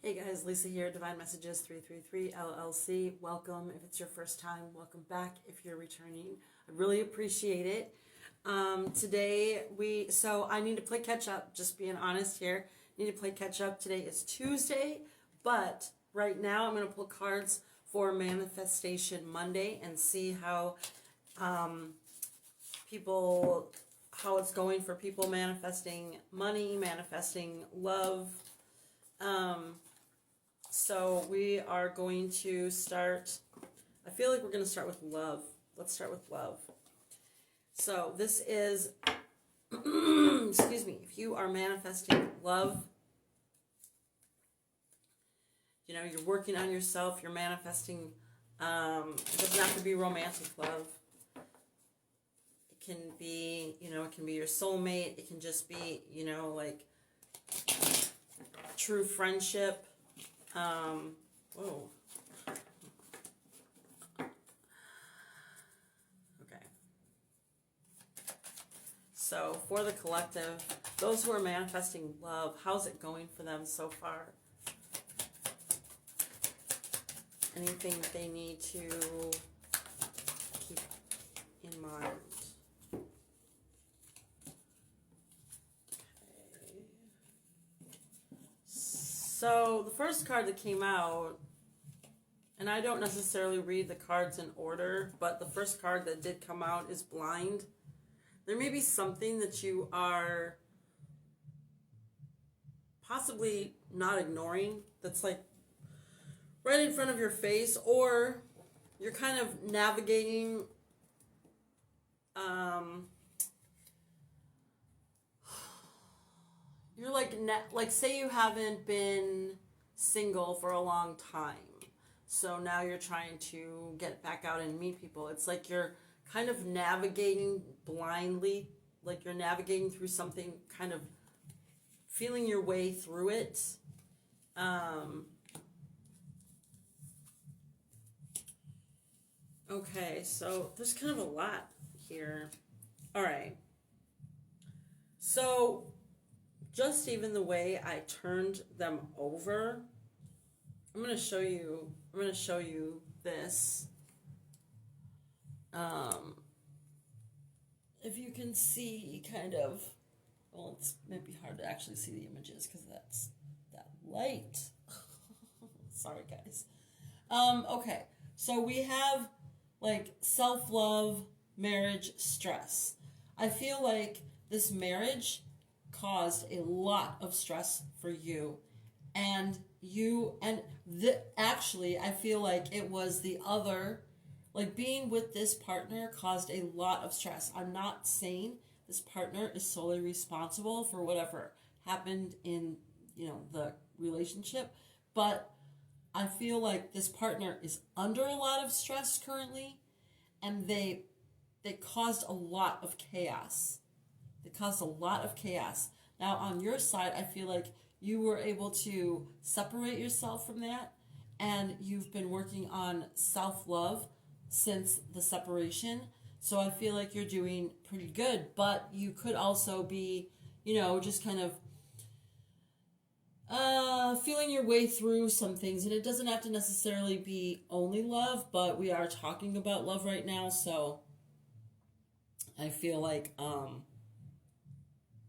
Hey guys, Lisa here, Divine Messages 333 LLC. Welcome. If it's your first time, welcome back. If you're returning, I really appreciate it. So I need to play catch up, just being honest here. Need to play catch up. Today is Tuesday, but right now I'm going to pull cards for Manifestation Monday and see how how it's going for people manifesting money, manifesting love. So we are going to start, I feel like we're going to start with love. Let's start with love. So this is, excuse me, if you are manifesting love, you know, you're working on yourself, you're manifesting, it doesn't have to be romantic love. It can be, you know, it can be your soulmate. It can just be, you know, like true friendship. Whoa. Okay. So for the collective, those who are manifesting love, how's it going for them so far? Anything that they need to keep in mind? So the first card that came out, and I don't necessarily read the cards in order, but the first card that did come out is Blind. There may be something that you are possibly not ignoring that's like right in front of your face, or you're kind of navigating you're like say you haven't been single for a long time, so now you're trying to get back out and meet people. It's like you're kind of navigating blindly, like you're navigating through something, kind of feeling your way through it. Okay, so there's kind of a lot here. All right. So just even the way I turned them over, I'm going to show you this. If you can see kind of, well, it's maybe hard to actually see the images because that's that light. Sorry, guys. Okay, so we have like self-love, marriage, stress. I feel like this marriage caused a lot of stress for you, and actually I feel like it was the other, like being with this partner caused a lot of stress. I'm not saying this partner is solely responsible for whatever happened in, you know, the relationship, but I feel like this partner is under a lot of stress currently, and they caused a lot of chaos. They caused a lot of chaos. Now, on your side, I feel like you were able to separate yourself from that, and you've been working on self-love since the separation. So I feel like you're doing pretty good, but you could also be, you know, just kind of feeling your way through some things, and it doesn't have to necessarily be only love, but we are talking about love right now, so I feel like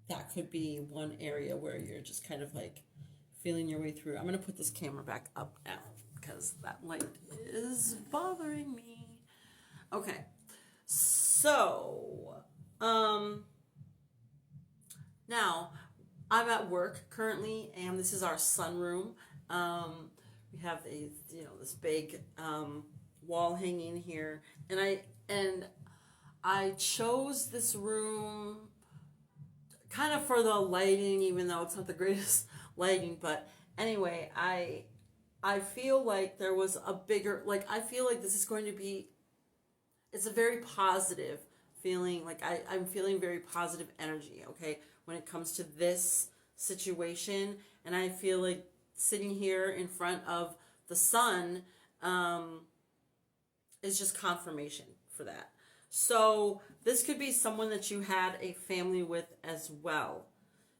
that could be one area where you're just kind of like feeling your way through. I'm going to put this camera back up now because that light is bothering me. Okay, so now I'm at work currently, and this is our sunroom. We have this big wall hanging here, and I chose this room kind of for the lighting, even though it's not the greatest lighting. But anyway, I feel like there was a bigger, like I feel like this is going to be, it's a very positive feeling. Like I'm feeling very positive energy, okay, when it comes to this situation. And I feel like sitting here in front of the sun is just confirmation for that. So this could be someone that you had a family with as well.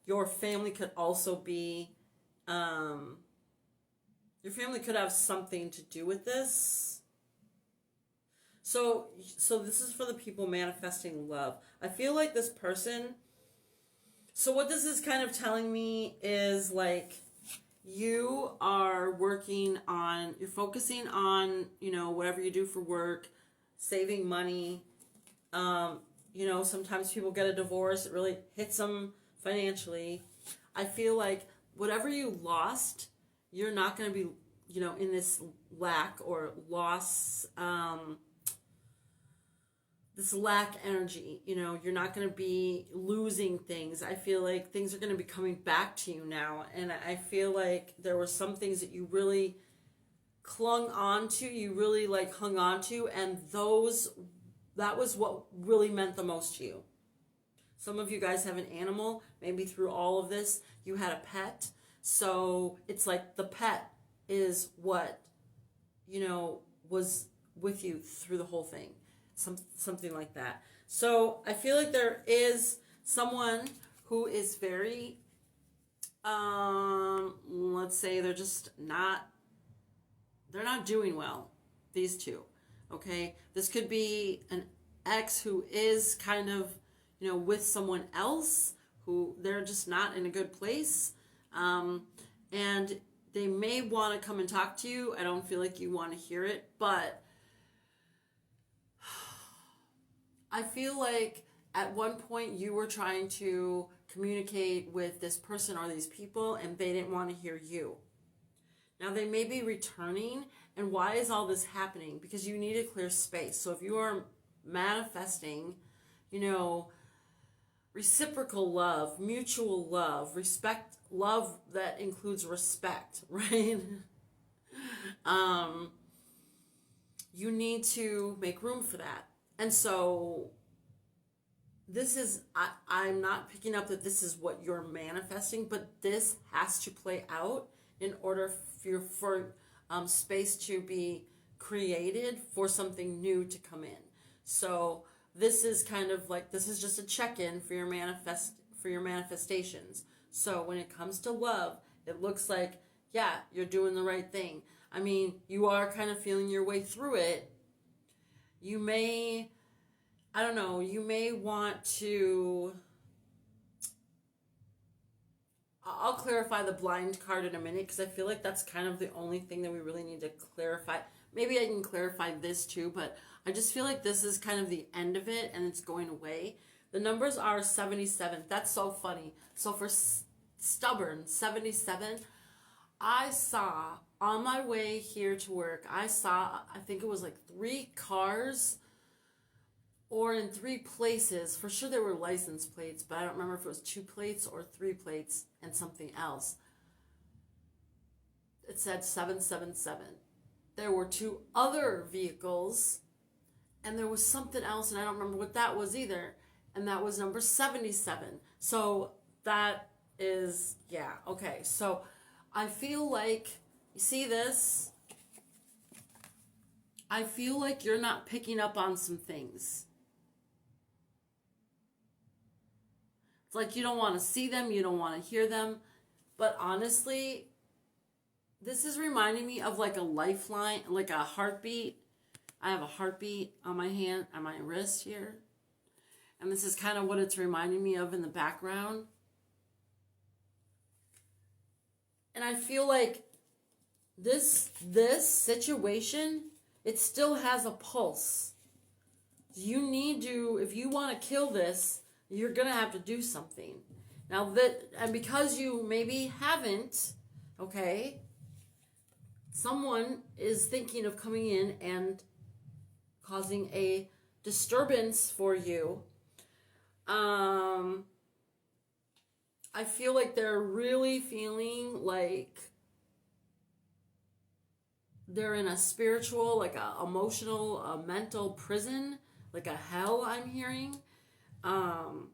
Your family could also be Your family could have something to do with this. So this is for the people manifesting love. I feel like this person, so what this is kind of telling me is like you are working on, you're focusing on, whatever you do for work, saving money. Sometimes people get a divorce, it really hits them financially. I feel like whatever you lost, you're not going to be, in this lack or loss, this lack energy. You're not going to be losing things. I feel like things are going to be coming back to you now. And I feel like there were some things that you really clung on to, you really like hung on to, and that was what really meant the most to you. Some of you guys have an animal. Maybe through all of this, you had a pet. So it's like the pet is what, was with you through the whole thing. Something like that. So I feel like there is someone who is very, let's say they're not doing well. These two. Okay. This could be an ex who is kind of, with someone else who they're just not in a good place. And they may want to come and talk to you. I don't feel like you want to hear it, but I feel like at one point you were trying to communicate with this person or these people and they didn't want to hear you. Now they may be returning, and why is all this happening? Because you need a clear space. So if you are manifesting, reciprocal love, mutual love, respect, love that includes respect, right? You need to make room for that. And so I'm not picking up that this is what you're manifesting, but this has to play out in order for space to be created for something new to come in. So this is kind of like, this is just a check-in for your manifestations. So when it comes to love, it looks like, yeah, you're doing the right thing. I mean, you are kind of feeling your way through it. You may, I don't know, you may want to, I'll clarify the blind card in a minute because I feel like that's kind of the only thing that we really need to clarify. Maybe I can clarify this too, but I just feel like this is kind of the end of it and it's going away. The numbers are 77. That's so funny. So for stubborn, 77, I saw on my way here to work, I think it was like 3 cars or in 3 places. For sure there were license plates, but I don't remember if it was 2 plates or 3 plates and something else. It said 777. There were 2 other vehicles and there was something else and I don't remember what that was either. And that was number 77. So that is, yeah, okay. So I feel like, you see this? I feel like you're not picking up on some things. It's like you don't want to see them, you don't want to hear them. But honestly, this is reminding me of like a lifeline, like a heartbeat. I have a heartbeat on my hand, on my wrist here. And this is kind of what it's reminding me of in the background. And I feel like this situation, it still has a pulse. You need to, if you want to kill this, you're going to have to do something. Now and because you maybe haven't, okay, someone is thinking of coming in and causing a disturbance for you. I feel like they're really feeling like they're in a spiritual, like a emotional, a mental prison, like a hell I'm hearing. And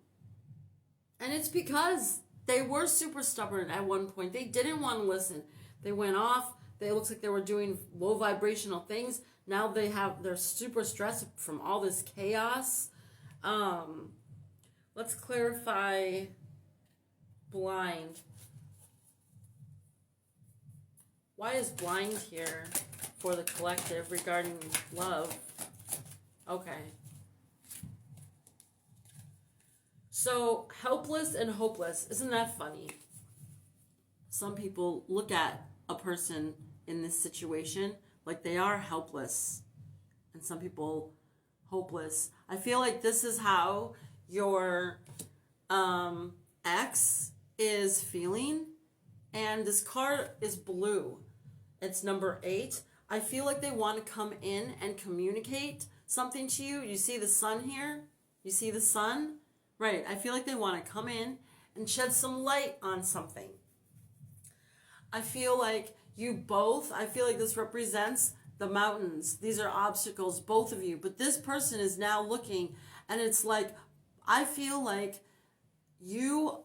it's because they were super stubborn at one point. They didn't want to listen. They went off. It looks like they were doing low vibrational things. Now they're super stressed from all this chaos. Let's clarify blind. Why is blind here for the collective regarding love? Okay. So, helpless and hopeless. Isn't that funny? Some people look at a person in this situation like they are helpless, and some people hopeless. I feel like this is how your ex is feeling, and this card is blue. It's number 8. I feel like they want to come in and communicate something to you. You see the sun here? You see the sun? Right. I feel like they want to come in and shed some light on something. I feel like I feel like this represents the mountains. These are obstacles, both of you. But this person is now looking, and it's like, I feel like you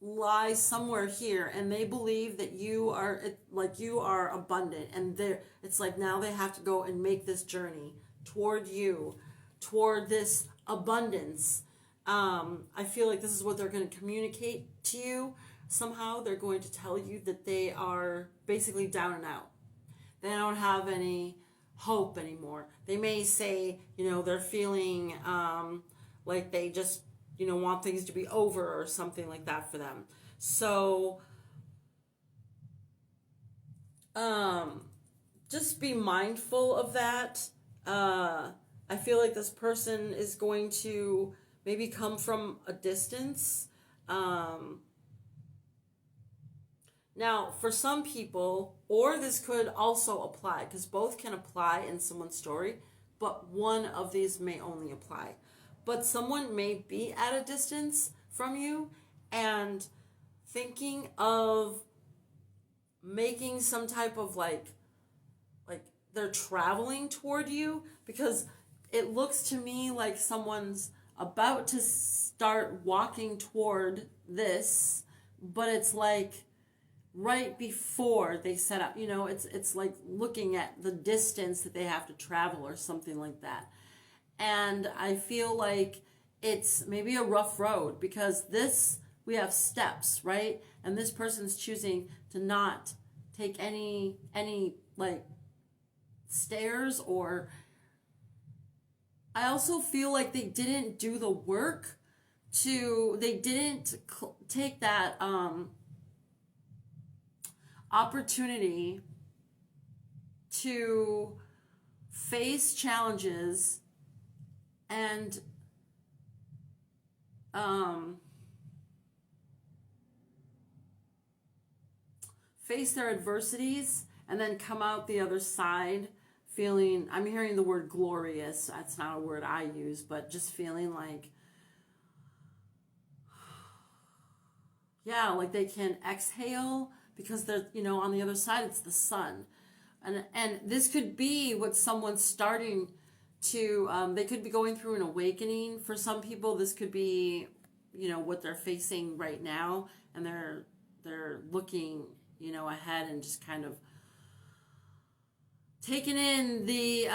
lie somewhere here, and they believe that you are abundant, and it's like now they have to go and make this journey toward you, toward this abundance. I feel like this is what they're going to communicate to you. Somehow they're going to tell you that they are basically down and out. They don't have any hope anymore. They may say, they're feeling like they just, want things to be over or something like that for them. So, just be mindful of that. I feel like this person is going to maybe come from a distance. Now, for some people, or this could also apply, because both can apply in someone's story, but one of these may only apply. But someone may be at a distance from you and thinking of making some type of like they're traveling toward you, because it looks to me like someone's about to start walking toward this, but it's like right before they set up, it's like looking at the distance that they have to travel or something like that. And I feel like it's maybe a rough road, because we have steps, right? And this person's choosing to not take any like stairs, or I also feel like they didn't do the work they didn't take that opportunity to face challenges and face their adversities and then come out the other side feeling, I'm hearing the word glorious. That's not a word I use, but just feeling like, yeah, like they can exhale, because they're, on the other side, it's the sun. And this could be what someone's starting to, they could be going through an awakening. For some people, this could be, what they're facing right now, and they're looking, ahead and just kind of taking in the,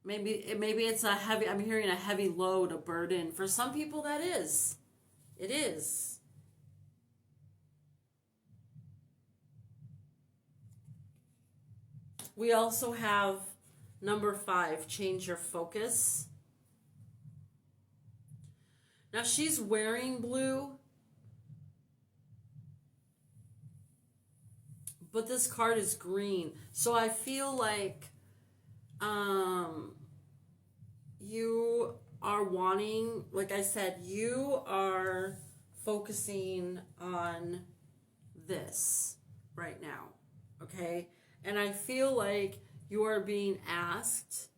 maybe it's a heavy, I'm hearing a heavy load, a burden. For some people, it is. We also have number 5, change your focus. Now she's wearing blue, but this card is green. So I feel like you are wanting, like I said, you are focusing on this right now, okay? And I feel like you are being asked,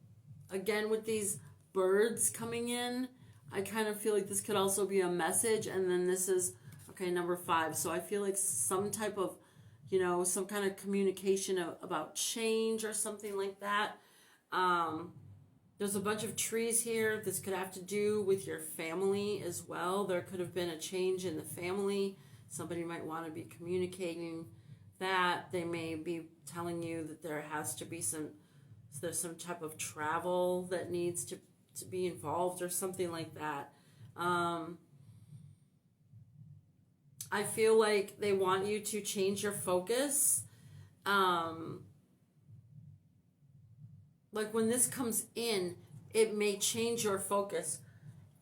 again with these birds coming in, I kind of feel like this could also be a message, and then this is, okay, number 5. So I feel like some type of, some kind of communication about change or something like that. There's a bunch of trees here. This could have to do with your family as well. There could have been a change in the family. Somebody might want to be communicating that. They may be telling you that there has to be there's some type of travel that needs to be involved or something like that. I feel like they want you to change your focus. Like when this comes in, it may change your focus.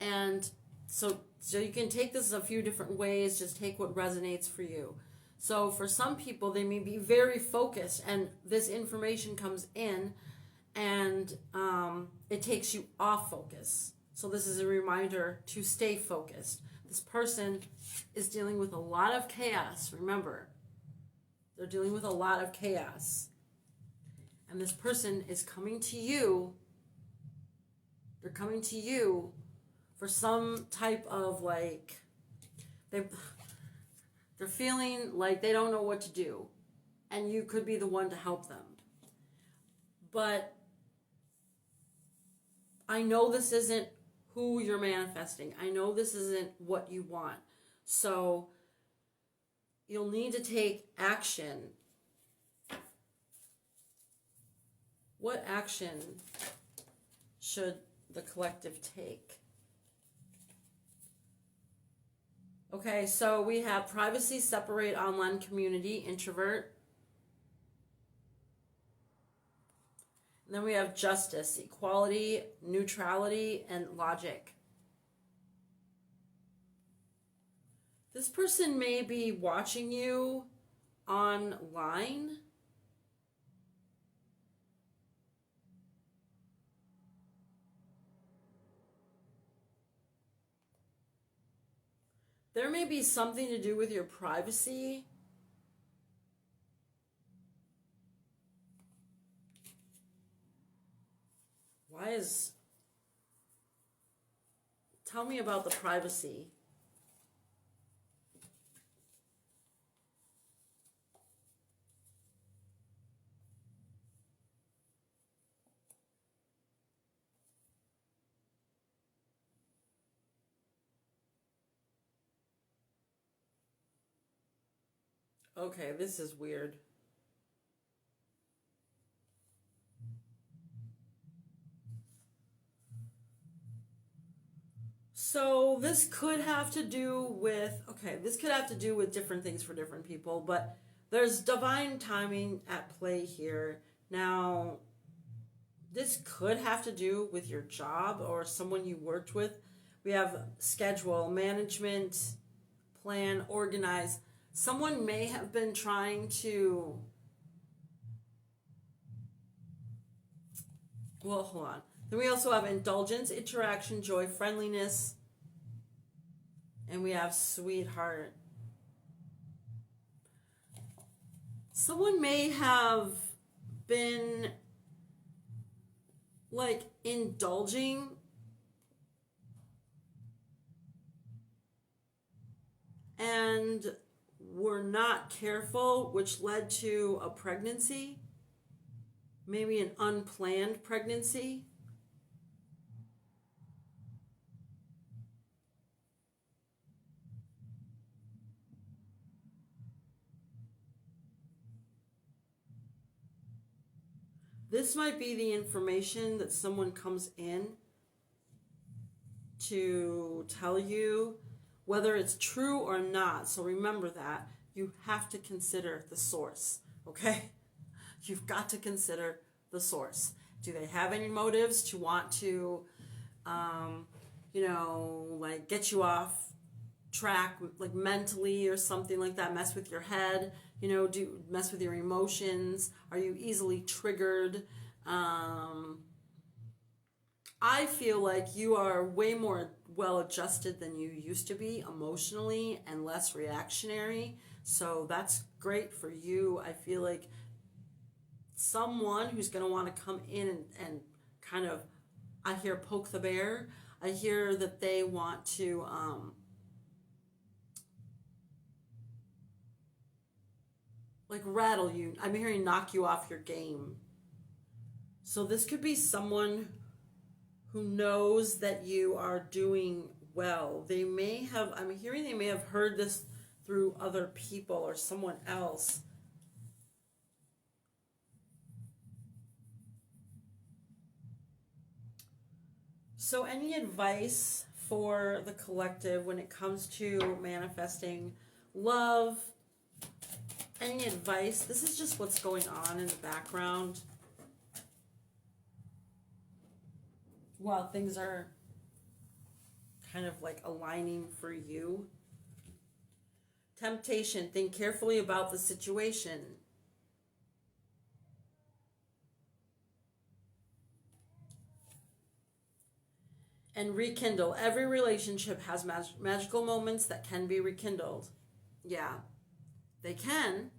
And so you can take this a few different ways. Just take what resonates for you. So for some people, they may be very focused, and this information comes in, and it takes you off focus. So this is a reminder to stay focused. This person is dealing with a lot of chaos. Remember, they're dealing with a lot of chaos. And this person is coming to you. They're coming to you for some type of like, they're feeling like they don't know what to do. And you could be the one to help them. But I know this isn't who you're manifesting. I know this isn't what you want. So you'll need to take action. What action should the collective take? Okay, so we have privacy, separate, online community, introvert. And then we have justice, equality, neutrality, and logic. This person may be watching you online. There may be something to do with your privacy. Tell me about the privacy. Okay, this is weird. So this could have to do with, this could have to do with different things for different people, but there's divine timing at play here. Now, this could have to do with your job or someone you worked with. We have schedule, management, plan, organize. Someone may have been trying to, well, hold on. Then we also have indulgence, interaction, joy, friendliness, and we have sweetheart. Someone may have been like indulging and were not careful, which led to a pregnancy, maybe an unplanned pregnancy. This might be the information that someone comes in to tell you, whether it's true or not. So remember that. You have to consider the source, okay? You've got to consider the source. Do they have any motives to want to, like get you off track, like mentally or something like that, mess with your head, do mess with your emotions? Are you easily triggered? I feel like you are way more well adjusted than you used to be emotionally and less reactionary. So that's great for you. I feel like someone who's going to want to come in and kind of, I hear poke the bear. I hear that they want to like rattle you. I'm hearing knock you off your game. So this could be someone who knows that you are doing well. I'm hearing they may have heard this through other people or someone else. So any advice for the collective when it comes to manifesting love, any advice? This is just what's going on in the background while things are kind of like aligning for you. Temptation, think carefully about the situation. And rekindle. Every relationship has magical moments that can be rekindled. Yeah, they can.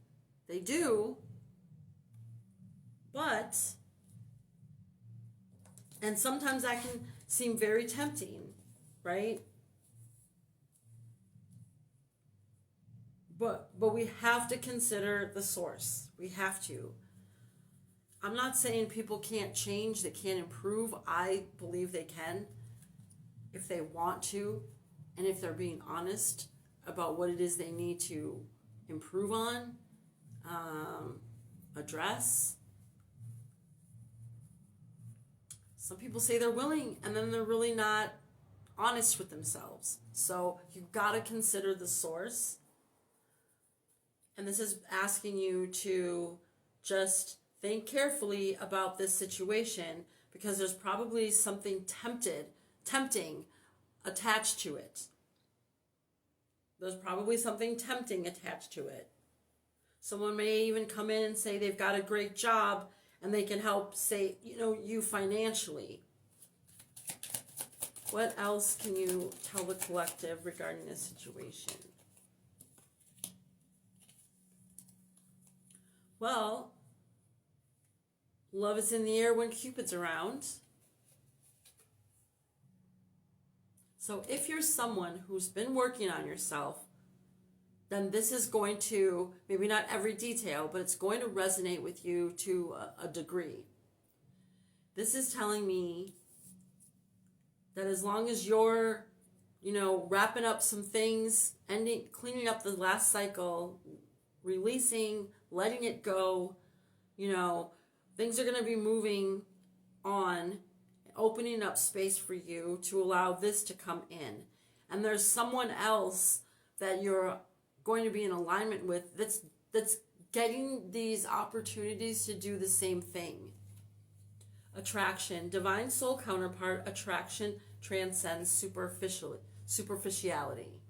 They do. But, and sometimes that can seem very tempting, right? But we have to consider the source. We have to. I'm not saying people can't change, they can't improve. I believe they can if they want to, and if they're being honest about what it is they need to improve on, address. Some people say they're willing, and then they're really not honest with themselves. So you've got to consider the source. And this is asking you to just think carefully about this situation, because there's probably something tempting attached to it. There's probably something tempting attached to it. Someone may even come in and say they've got a great job and they can help, say, you financially. What else can you tell the collective regarding this situation? Well, love is in the air when Cupid's around. So if you're someone who's been working on yourself, then this is going to, maybe not every detail, but it's going to resonate with you to a degree. This is telling me that as long as you're, wrapping up some things, cleaning up the last cycle, releasing, letting it go, things are going to be moving on, opening up space for you to allow this to come in. And there's someone else that you're going to be in alignment with that's getting these opportunities to do the same thing. Attraction, divine soul counterpart, attraction transcends superficiality.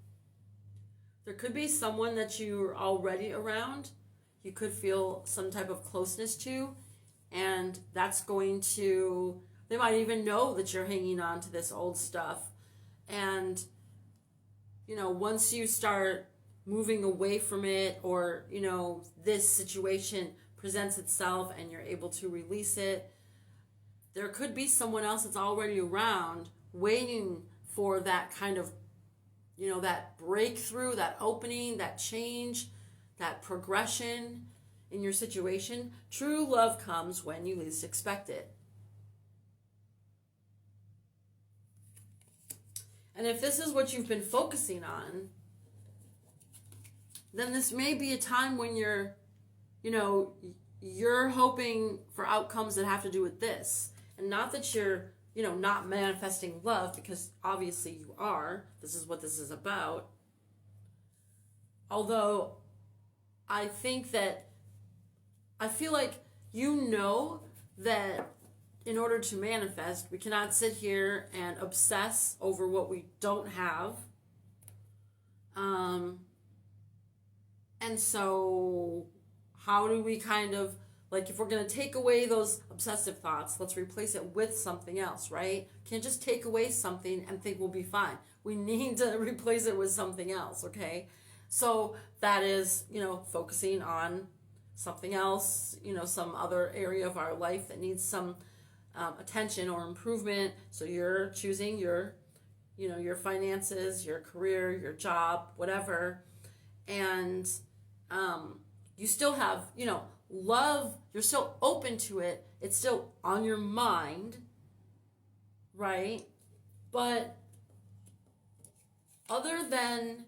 There could be someone that you're already around, you could feel some type of closeness to, and that's going to, they might even know that you're hanging on to this old stuff. And, once you start moving away from it, or, this situation presents itself and you're able to release it, there could be someone else that's already around waiting for that kind of, that breakthrough, that opening, that change, that progression in your situation. True love comes when you least expect it. And if this is what you've been focusing on, then this may be a time when you're hoping for outcomes that have to do with this. And not that you're, not manifesting love, because obviously you are. This is what this is about. Although I feel like that in order to manifest, we cannot sit here and obsess over what we don't have. And so how do we kind of, if we're going to take away those obsessive thoughts, let's replace it with something else, right? Can't just take away something and think we'll be fine. We need to replace it with something else, okay? So that is, focusing on something else, some other area of our life that needs some attention or improvement. So you're choosing your finances, your career, your job, whatever. And you still have, love, you're still open to it. It's still on your mind, right? But other than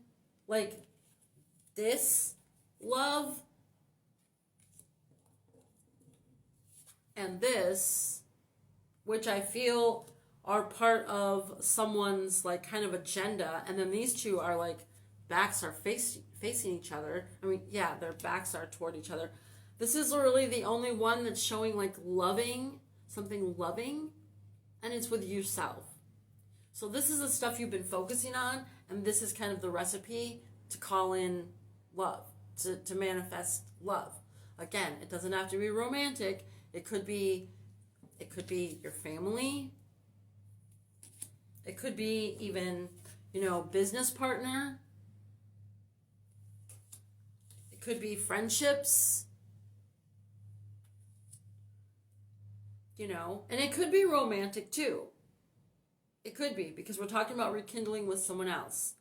this love and this, which I feel are part of someone's kind of agenda, and then these two are backs are facing each other. I mean, yeah, their backs are toward each other. This is really the only one that's showing like loving, something loving, and it's with yourself. So this is the stuff you've been focusing on, and this is kind of the recipe to call in love, to manifest love. Again, it doesn't have to be romantic. It could be your family. It could be even, business partner. It could be friendships. And it could be romantic too. It could be, because we're talking about rekindling with someone else.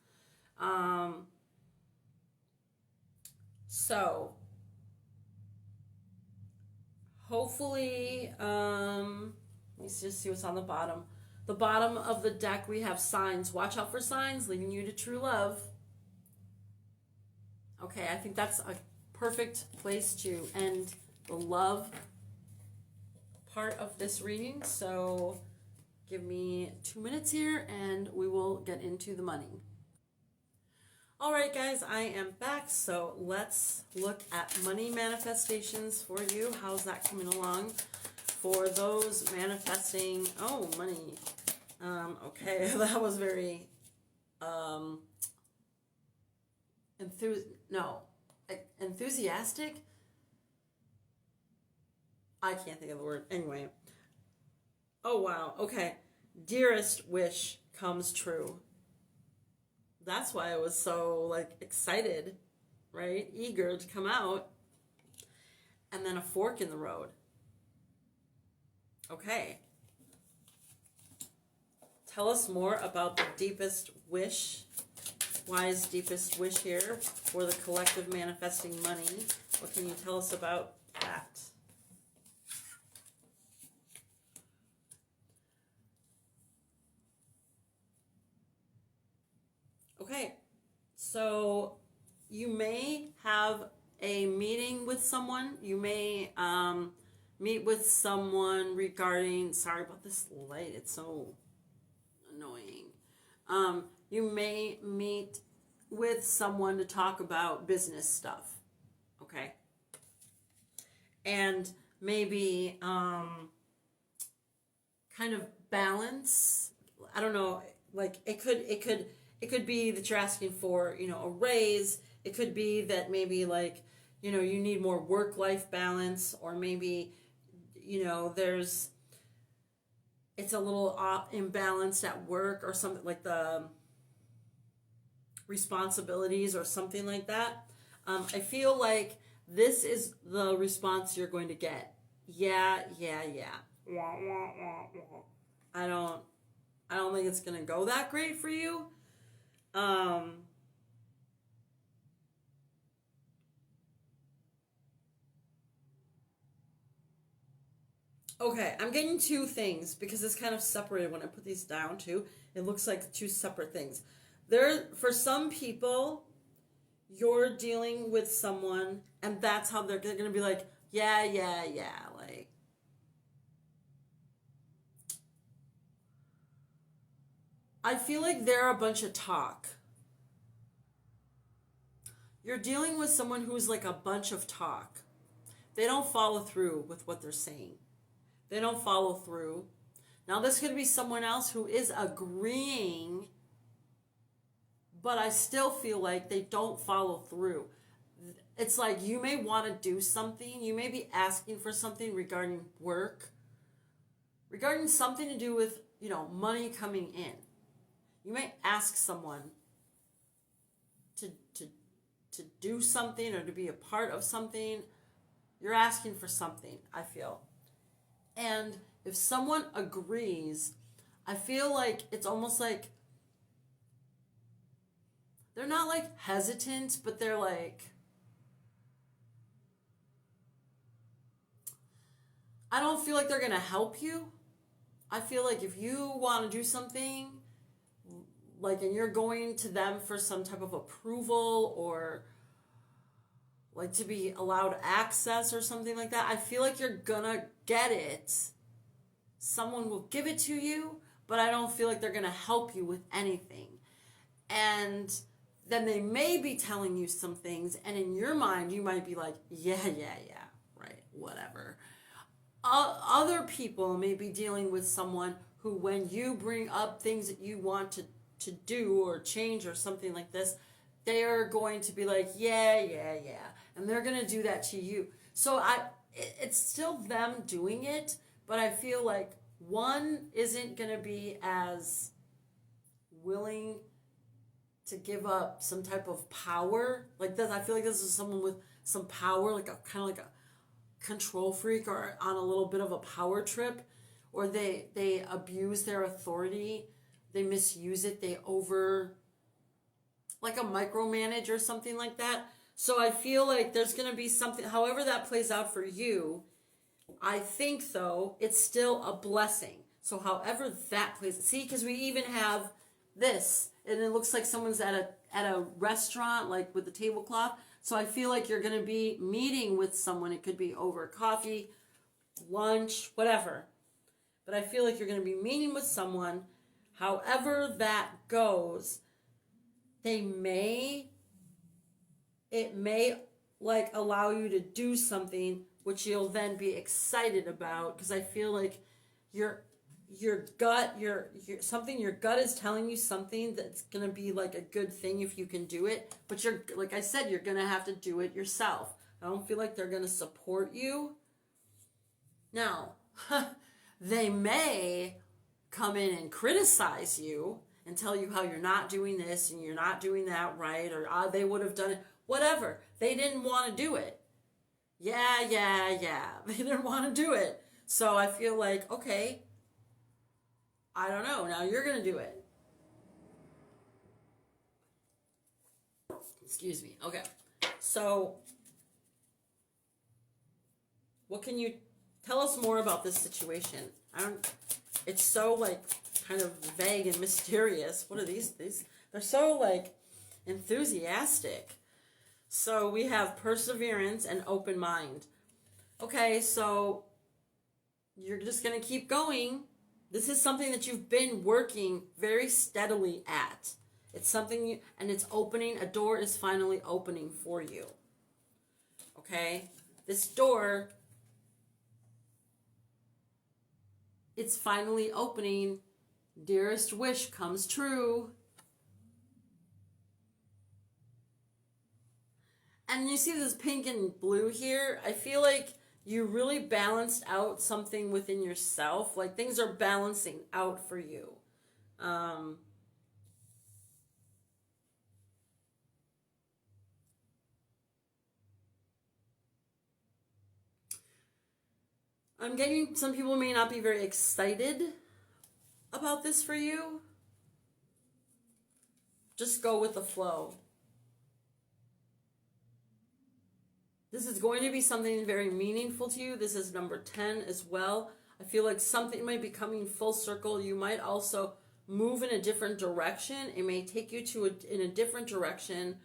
So hopefully, let's just see what's on the bottom. The bottom of the deck, we have signs. Watch out for signs leading you to true love. Okay, I think that's a perfect place to end the love part of this reading. So give me 2 minutes here and we will get into the money. All right, guys, I am back. So let's look at money manifestations for you. How's that coming along? For those manifesting, money. Okay, that was very enthusiastic. I can't think of the word. Anyway. Oh, wow. Okay. Dearest wish comes true. That's why I was so, excited, right? Eager to come out. And then a fork in the road. Okay. Tell us more about the deepest wish. Why is deepest wish here for the collective manifesting money? What can you tell us about that? Okay, so you may have a meeting with someone. You may meet with someone regarding, sorry about this light, it's so annoying. You may meet with someone to talk about business stuff, okay? And maybe kind of balance, I don't know, it could be that you're asking for, a raise. It could be that maybe you need more work-life balance, or maybe, it's a little imbalanced at work or something, like the responsibilities or something like that. I feel like this is the response you're going to get. Yeah. I don't think it's going to go that great for you. Okay, I'm getting two things because it's kind of separated when I put these down too. It looks like two separate things. For some people, you're dealing with someone and that's how they're going to be like, yeah, like, I feel like they're a bunch of talk. You're dealing with someone who's like a bunch of talk. They don't follow through with what they're saying. They don't follow through. Now, this could be someone else who is agreeing, but I still feel like they don't follow through. It's like you may want to do something. You may be asking for something regarding work, regarding something to do with, money coming in. You may ask someone to do something or to be a part of something. You're asking for something, I feel. And if someone agrees, I feel like it's almost like they're not like hesitant, but they're like, I don't feel like they're going to help you. I feel like if you want to do something, and you're going to them for some type of approval or to be allowed access or something like that, I feel like you're gonna get it. Someone will give it to you, but I don't feel like they're gonna help you with anything. And then they may be telling you some things, and in your mind, you might be like, yeah, right, whatever. Other people may be dealing with someone who, when you bring up things that you want to do or change or something like this, they are going to be like, yeah. And they're going to do that to you. So it's still them doing it, but I feel like one isn't going to be as willing to give up some type of power like this. I feel like this is someone with some power, like a kind of like a control freak or on a little bit of a power trip, or they abuse their authority, they misuse it, they over, like a micromanage or something like that. So I feel like there's going to be something, however that plays out for you, I think though it's still a blessing. So however that plays, see, because we even have this, and it looks like someone's at a restaurant, like with the tablecloth. So I feel like you're going to be meeting with someone. It could be over coffee, lunch, whatever. But I feel like you're going to be meeting with someone. However that goes, it may like allow you to do something which you'll then be excited about, because I feel like your gut, your something, your gut is telling you something that's going to be like a good thing if you can do it, but you're, like I said, you're going to have to do it yourself. I don't feel like they're going to support you. Now, they may come in and criticize you and tell you how you're not doing this and you're not doing that right, or they would have done it, whatever. They didn't want to do it. Yeah. They didn't want to do it. So I feel like, okay, I don't know. Now you're going to do it. Excuse me. Okay. So what can you tell us more about this situation? It's so like kind of vague and mysterious. What are these? They're so like enthusiastic. So we have perseverance and open mind. Okay, so you're just going to keep going. This is something that you've been working very steadily at. It's something and it's opening. A door is finally opening for you. Okay? This door, it's finally opening. Dearest wish comes true. And you see this pink and blue here? I feel like you really balanced out something within yourself. Like things are balancing out for you. I'm getting some people may not be very excited about this for you. Just go with the flow. This is going to be something very meaningful to you. This is number 10 as well. I feel like something might be coming full circle. You might also move in a different direction. It may take you in a different direction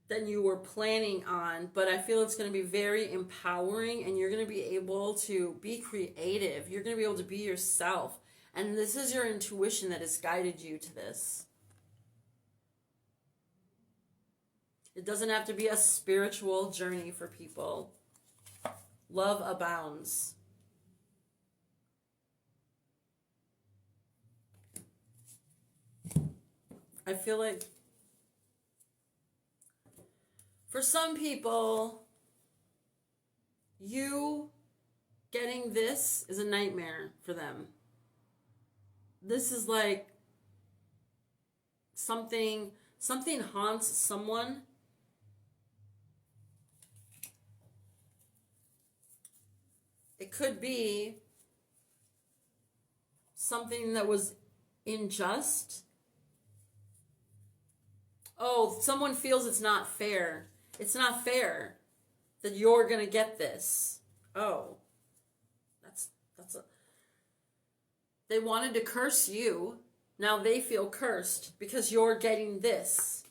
than you were planning on, but I feel it's going to be very empowering, and you're going to be able to be creative. You're going to be able to be yourself. And this is your intuition that has guided you to this. It doesn't have to be a spiritual journey for people. Love abounds. I feel like for some people, you getting this is a nightmare for them. This is like something haunts someone. It could be something that was unjust. Oh, someone feels it's not fair. It's not fair that you're going to get this. Oh, they wanted to curse you. Now they feel cursed because you're getting this.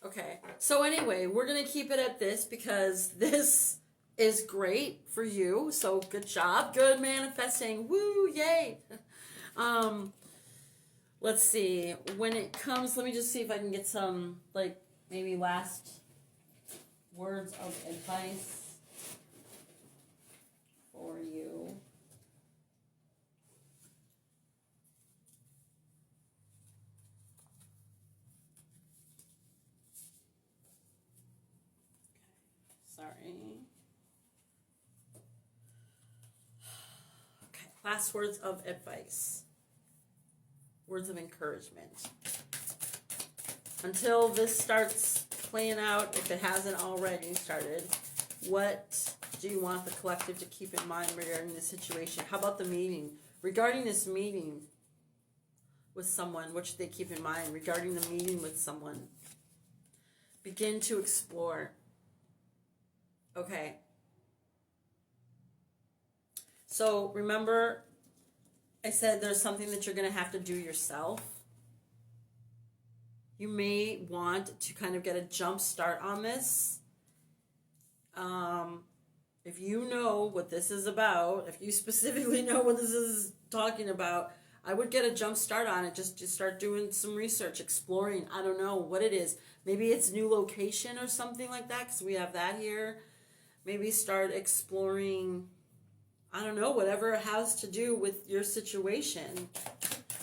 Okay, so anyway, we're going to keep it at this because this is great for you. So good job. Good manifesting. Woo, yay. let's see. When it comes, let me just see if I can get some, like, maybe last words of advice for you. Sorry. Okay, last words of advice. Words of encouragement. Until this starts playing out, if it hasn't already started, what do you want the collective to keep in mind regarding this situation? How about the meeting? Regarding this meeting with someone, what should they keep in mind regarding the meeting with someone? Begin to explore. Okay. So remember, I said there's something that you're going to have to do yourself. You may want to kind of get a jump start on this. If you know what this is about, if you specifically know what this is talking about, I would get a jump start on it. Just start doing some research, exploring. I don't know what it is. Maybe it's new location or something like that, because we have that here. Maybe start exploring, I don't know, whatever it has to do with your situation.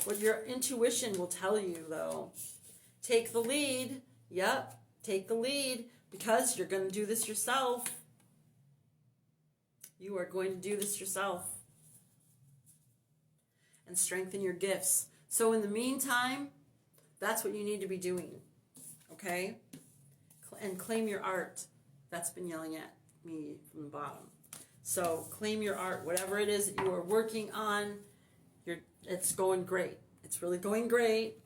What your intuition will tell you, though. Take the lead. Yep, take the lead, because you're going to do this yourself. You are going to do this yourself. And strengthen your gifts. So in the meantime, that's what you need to be doing. Okay? And claim your art. That's been yelling at me from the bottom. So claim your art. Whatever it is that you are working on, it's going great. It's really going great.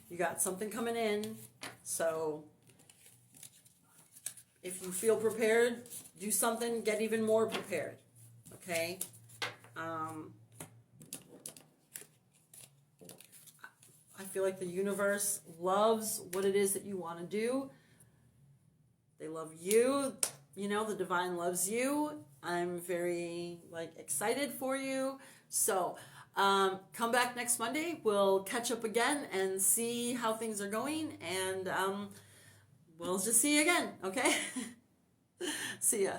You got something coming in. So if you feel prepared, do something, get even more prepared. Okay? I feel like the universe loves what it is that you want to do. They love you. You know, the divine loves you. I'm very, excited for you. So, come back next Monday. We'll catch up again and see how things are going. And we'll just see you again, okay? See ya.